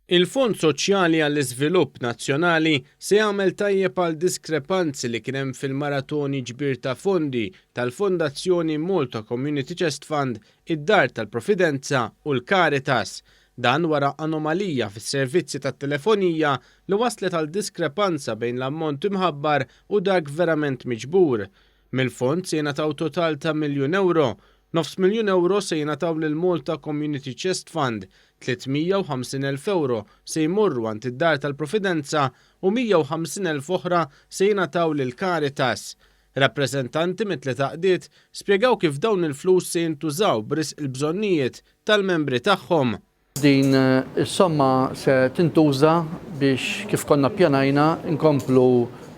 Il-Fond Soċjali għall-Iżvilupp Nazzjonali se jagħmel tajjeb għal diskrepanzi li kien hemm fil-maratoni ġbir ta' fondi tal-Fondazzjoni Malta Community Chest Fund, id-Dar tal-Providenza u l-Caritas. Dan wara anomalija fis-servizzi tat-telefonija li waslet għal diskrepanza bejn l-ammont imħabbar u dak verament miġbur. Mill-fond se jingħataw total ta' €1,000,000. €500,000 se jingħataw lil Malta Community Chest Fund, €350,000 se jmorru għand id-Dar tal-Providenza u €150,000 oħra se jingħataw lil Caritas. Rappreżentanti mit-tliet għaqdiet spjegaw kif dawn il-flus se jintużaw b'risq il-bżonnijiet tal-membri tagħhom. Din is-somma se tintuża biex kif konna ppjanajna nkomplu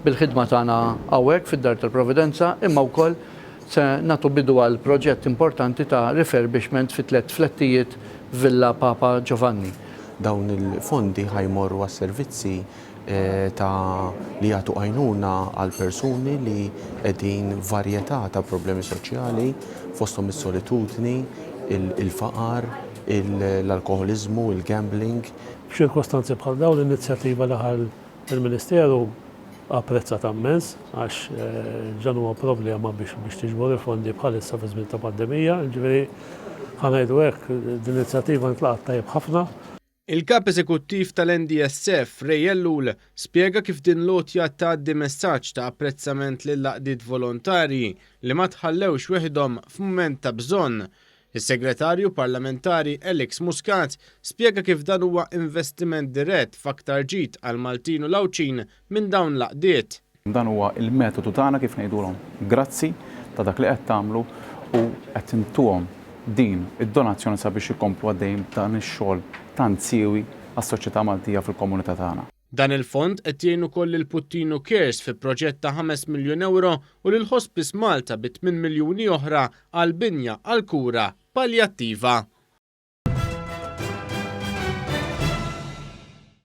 bil-ħidma tagħna hawnhekk fid-Dar tal-Providenza, imma wkoll se nagħtu bidu għal proġett importanti ta' refurbishment fi 3 flettijiet Villa Papa Giovanni. Dawn il-fondi ħajmorru għas-servizzi li jagħtu għajnuna għal persuni li qegħdin varjetà ta' problemi soċjali fosthom is-solitudni, il-faqar, l-alkoholizmu, il-gambling. F'ċirkostanzi bħal dawn l-inizjattiva laħal il-Ministeru apprezzat ammens għax ġan huwa problema biex tiġbor il-fondi bħalissa fi żmien ta' pandemija, ġifieri ħanajdu hekk l-inizjattiva ntlaqat tajjeb ħafna. Il-kap eżekuttiv tal-NDSF, Ray Ellul, spjega kif din lotja tgħaddi messaġġ ta' apprezzament lil laqdiet volontarji li ma tħallewx weħidhom f'mument ta' bżonn. Is-Segretarju Parlamentari Alex Muscat spjega kif dan huwa investiment dirett f'aktar ġid għal Maltin u Lawċin minn dawn l-għaqdiet. Dan huwa il-metodu tagħna kif ngħidulhom grazzi ta' dak li qed tagħmlu u qed intuhom din id-donazzjoni sabiex ikomplu għaddejjin dan ix-xogħol tant siewi għas-soċjetà Maltija fil-komunità tagħna. Dan il-fond qed jgħin ukoll il-Puttino Cares fi proġett ta' €5,000,000 u lil Hospice Malta bi €8 miljuni oħra għal binja għal kura paljattiva.